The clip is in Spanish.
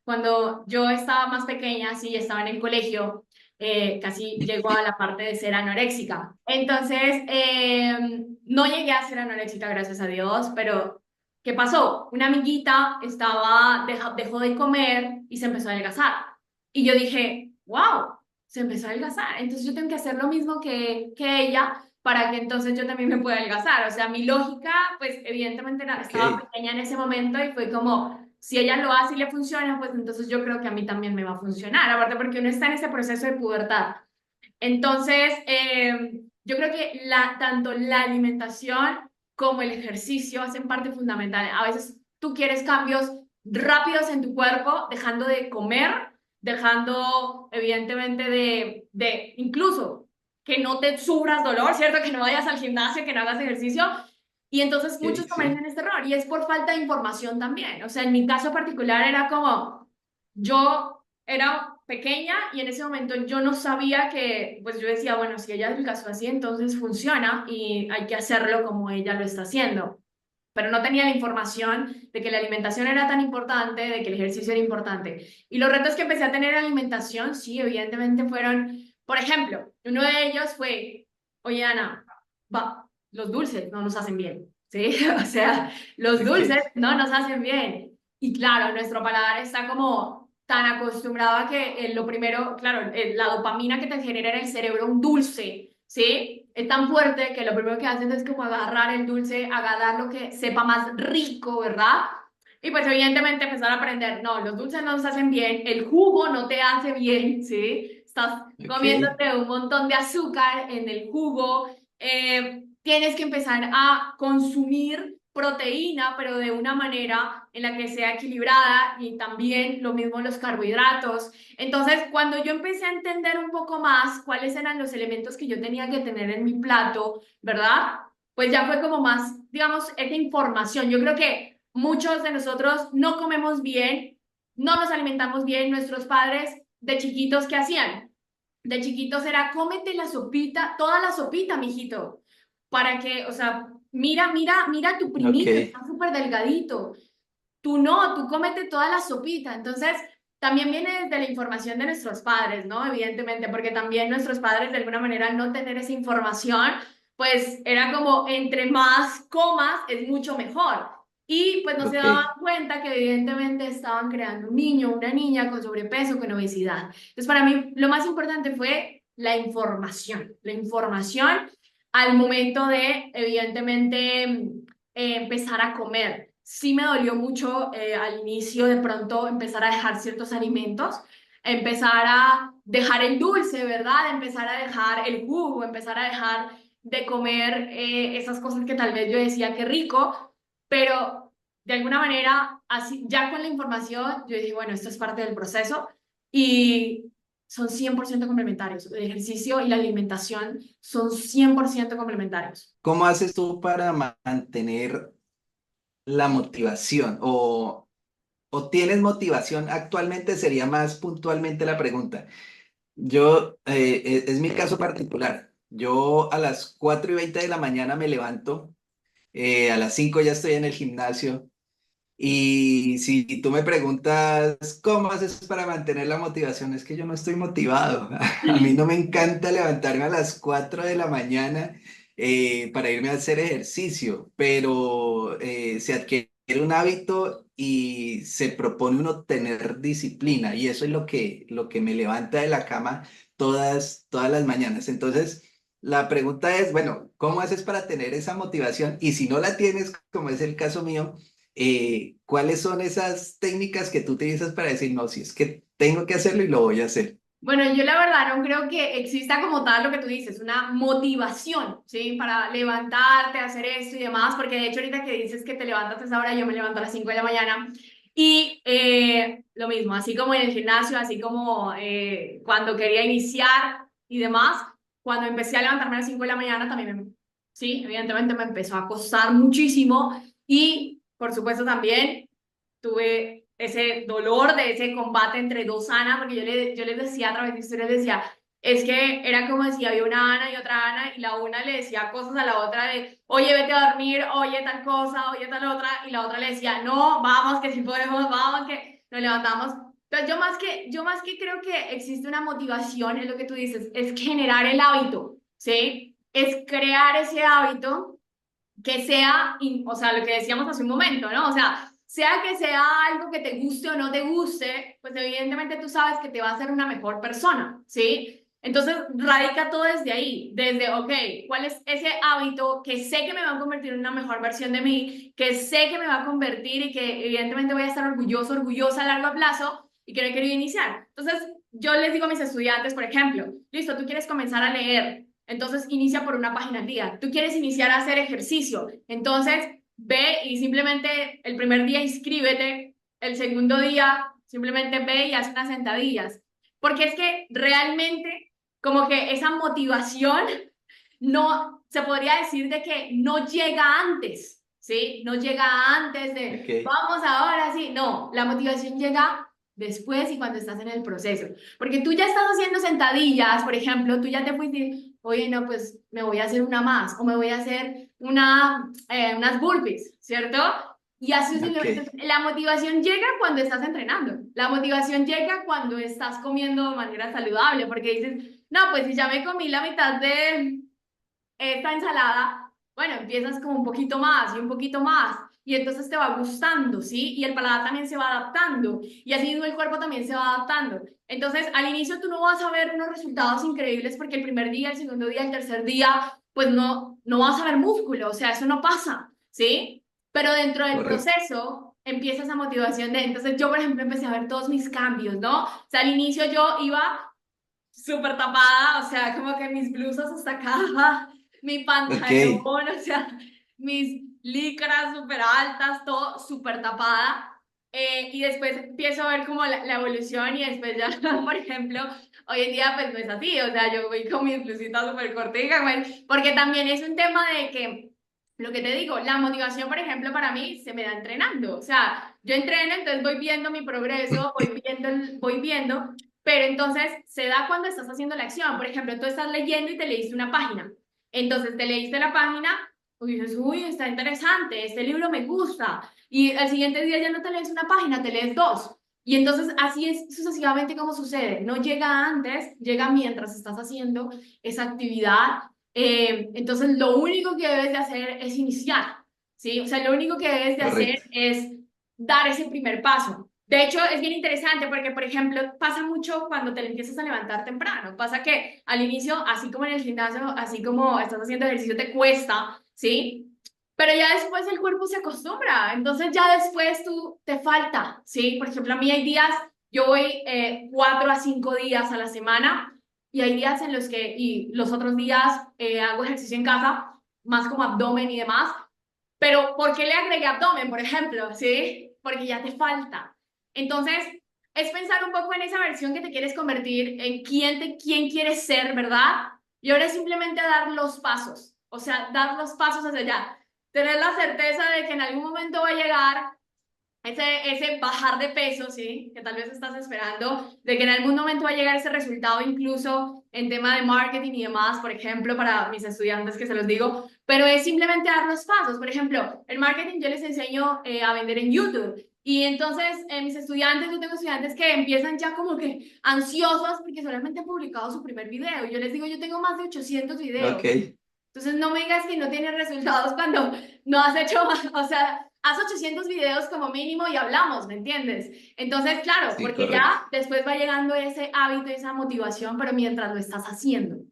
cuando yo estaba más pequeña, sí, estaba en el colegio, casi llegó a la parte de ser anoréxica. Entonces, no llegué a ser anoréxica, gracias a Dios, pero ¿qué pasó? Una amiguita dejó de comer y se empezó a adelgazar. Y yo dije, wow, se empezó a adelgazar. Entonces yo tengo que hacer lo mismo que ella para que entonces yo también me pueda adelgazar. O sea, mi lógica, pues evidentemente Ok, estaba pequeña en ese momento y fue como, si ella lo hace y le funciona, pues entonces yo creo que a mí también me va a funcionar. Aparte porque uno está en ese proceso de pubertad. Entonces, yo creo que tanto la alimentación como el ejercicio hacen parte fundamental. A veces tú quieres cambios rápidos en tu cuerpo, dejando de comer, dejando evidentemente de incluso que no te sufras dolor, ¿cierto? Que no vayas al gimnasio, que no hagas ejercicio. Y entonces muchos ok, sí. cometen este error y es por falta de información también. O sea, en mi caso particular era como, yo era pequeña y en ese momento yo no sabía que, pues yo decía, bueno, si ella es caso así, entonces funciona y hay que hacerlo como ella lo está haciendo. Pero no tenía la información de que la alimentación era tan importante, de que el ejercicio era importante. Y los retos que empecé a tener en alimentación, sí, evidentemente fueron, por ejemplo, uno de ellos fue, oye, Ana, los dulces no nos hacen bien, ¿sí? O sea, los dulces Ok, no nos hacen bien. Y claro, nuestro paladar está como tan acostumbrado a que lo primero, claro, la dopamina que te genera en el cerebro un dulce, ¿sí? Es tan fuerte que lo primero que hacen es como agarrar el dulce, agarrar lo que sepa más rico, ¿verdad? Y pues evidentemente empezar a aprender, no, los dulces no nos hacen bien, el jugo no te hace bien, ¿sí? Estás ok, comiéndote un montón de azúcar en el jugo, tienes que empezar a consumir proteína, pero de una manera en la que sea equilibrada y también lo mismo los carbohidratos. Entonces, cuando yo empecé a entender un poco más cuáles eran los elementos que yo tenía que tener en mi plato, ¿verdad? Pues ya fue como más, digamos, esta información. Yo creo que muchos de nosotros no comemos bien, no nos alimentamos bien. Nuestros padres de chiquitos, ¿qué hacían? De chiquitos era, cómete la sopita, toda la sopita, mijito, para que, o sea, mira tu ok, primito, está súper delgadito. Tú no, tú cómete toda la sopita. Entonces, también viene desde la información de nuestros padres, ¿no? Evidentemente, porque también nuestros padres, de alguna manera, al no tener esa información, pues era como, entre más comas, es mucho mejor. Y pues no se ok. daban cuenta que evidentemente estaban creando un niño, una niña con sobrepeso, con obesidad. Entonces, para mí, lo más importante fue la información al momento de, evidentemente, empezar a comer. Sí me dolió mucho al inicio de pronto empezar a dejar ciertos alimentos, empezar a dejar el dulce, ¿verdad? Empezar a dejar el jugo, empezar a dejar de comer esas cosas que tal vez yo decía que rico, pero de alguna manera, así, ya con la información, yo dije, bueno, esto es parte del proceso y son 100% complementarios. El ejercicio y la alimentación son 100% complementarios. ¿Cómo haces tú para mantener la motivación? ¿O tienes motivación actualmente? Sería más puntualmente la pregunta. Yo, es mi caso particular. Yo a las 4:20 de la mañana me levanto, a las 5 ya estoy en el gimnasio. Y si tú me preguntas cómo haces para mantener la motivación, es que yo no estoy motivado. A mí no me encanta levantarme a las 4 de la mañana para irme a hacer ejercicio, pero se adquiere un hábito y se propone uno tener disciplina y eso es lo que me levanta de la cama todas las mañanas. Entonces, la pregunta es, bueno, ¿cómo haces para tener esa motivación? Y si no la tienes, como es el caso mío, ¿cuáles son esas técnicas que tú utilizas para decir, no, si es que tengo que hacerlo y lo voy a hacer? Bueno, yo la verdad no creo que exista como tal lo que tú dices, una motivación, ¿sí? Para levantarte, hacer esto y demás, porque de hecho ahorita que dices que te levantas a esa hora, yo me levanto a las 5 de la mañana y lo mismo, así como en el gimnasio, así como cuando quería iniciar y demás, cuando empecé a levantarme a las 5 de la mañana también, sí, evidentemente me empezó a costar muchísimo y por supuesto también tuve ese dolor de ese combate entre dos Ana, porque yo les decía a través de historias, les decía, es que era como si había una Ana y otra Ana, y la una le decía cosas a la otra de, oye, vete a dormir, oye, tal cosa, oye, tal otra, y la otra le decía, no, vamos, que si podemos, vamos, que nos levantamos. Entonces, yo más que creo que existe una motivación, es lo que tú dices, es generar el hábito, ¿sí? Es crear ese hábito que sea, o sea, lo que decíamos hace un momento, ¿no? O sea que sea algo que te guste o no te guste, pues evidentemente tú sabes que te va a hacer una mejor persona, ¿sí? Entonces radica todo desde ahí, desde, ok, ¿cuál es ese hábito que sé que me va a convertir en una mejor versión de mí, que sé que me va a convertir y que evidentemente voy a estar orgulloso, orgullosa a largo plazo y que no he querido iniciar? Entonces, yo les digo a mis estudiantes, por ejemplo, listo, tú quieres comenzar a leer, entonces inicia por una página al día. Tú quieres iniciar a hacer ejercicio, entonces ve y simplemente el primer día inscríbete, el segundo día simplemente ve y haz unas sentadillas. Porque es que realmente como que esa motivación no, se podría decir de que no llega antes, ¿sí? No llega antes de, Ok, vamos ahora, sí. No, la motivación llega después y cuando estás en el proceso. Porque tú ya estás haciendo sentadillas, por ejemplo, tú ya te fuiste, oye, no, pues me voy a hacer una más o me voy a hacer unas burpees, ¿cierto? Y así ok, entonces, la motivación llega cuando estás entrenando. La motivación llega cuando estás comiendo de manera saludable, porque dices, no, pues si ya me comí la mitad de esta ensalada, bueno, empiezas como un poquito más y un poquito más. Y entonces te va gustando, ¿sí? Y el paladar también se va adaptando. Y así mismo el cuerpo también se va adaptando. Entonces, al inicio tú no vas a ver unos resultados increíbles porque el primer día, el segundo día, el tercer día, pues no vas a ver músculo. O sea, eso no pasa, ¿sí? Pero dentro del correcto. proceso empieza esa motivación de, entonces yo, por ejemplo, empecé a ver todos mis cambios, ¿no? O sea, al inicio yo iba súper tapada, o sea, como que mis blusas hasta acá, mi Ok, pantalón, o sea, mis licras súper altas, todo súper tapada. Y después empiezo a ver como la evolución y después ya, por ejemplo, hoy en día pues no es así, o sea, yo voy con mis blusitas súper corticas, pues, porque también es un tema de que, lo que te digo, la motivación, por ejemplo, para mí se me da entrenando, o sea, yo entreno, entonces voy viendo mi progreso, voy viendo, pero entonces se da cuando estás haciendo la acción. Por ejemplo, tú estás leyendo y te leíste una página. Entonces te leíste la página y dices, uy, está interesante, este libro me gusta. Y al siguiente día ya no te lees una página, te lees dos. Y entonces así es sucesivamente como sucede. No llega antes, llega mientras estás haciendo esa actividad. Entonces lo único que debes de hacer es iniciar, ¿sí? O sea, lo único que debes de hacer correcto. es dar ese primer paso. De hecho, es bien interesante porque, por ejemplo, pasa mucho cuando te empiezas a levantar temprano. Pasa que al inicio, así como en el gimnasio, así como estás haciendo ejercicio, te cuesta, ¿sí? Pero ya después el cuerpo se acostumbra. Entonces ya después tú te falta, ¿sí? Por ejemplo, a mí hay días, yo voy 4 a 5 días a la semana y hay días en los que, y los otros días hago ejercicio en casa, más como abdomen y demás. Pero ¿por qué le agregué abdomen, por ejemplo? ¿Sí? Porque ya te falta. Entonces, es pensar un poco en esa versión que te quieres convertir, en quién quieres ser, ¿verdad? Y ahora es simplemente dar los pasos, o sea, dar los pasos hacia allá. Tener la certeza de que en algún momento va a llegar ese bajar de peso, ¿sí? Que tal vez estás esperando, de que en algún momento va a llegar ese resultado, incluso en tema de marketing y demás, por ejemplo, para mis estudiantes que se los digo, pero es simplemente dar los pasos. Por ejemplo, el marketing yo les enseño a vender en YouTube. Y entonces, mis estudiantes, yo tengo estudiantes que empiezan ya como que ansiosos porque solamente han publicado su primer video. Yo les digo, yo tengo más de 800 videos. Ok, Entonces, no me digas que no tienes resultados cuando no has hecho, o sea, haz 800 videos como mínimo y hablamos, ¿me entiendes? Entonces, claro, sí, porque correcto. ya después va llegando ese hábito, esa motivación, pero mientras lo estás haciendo.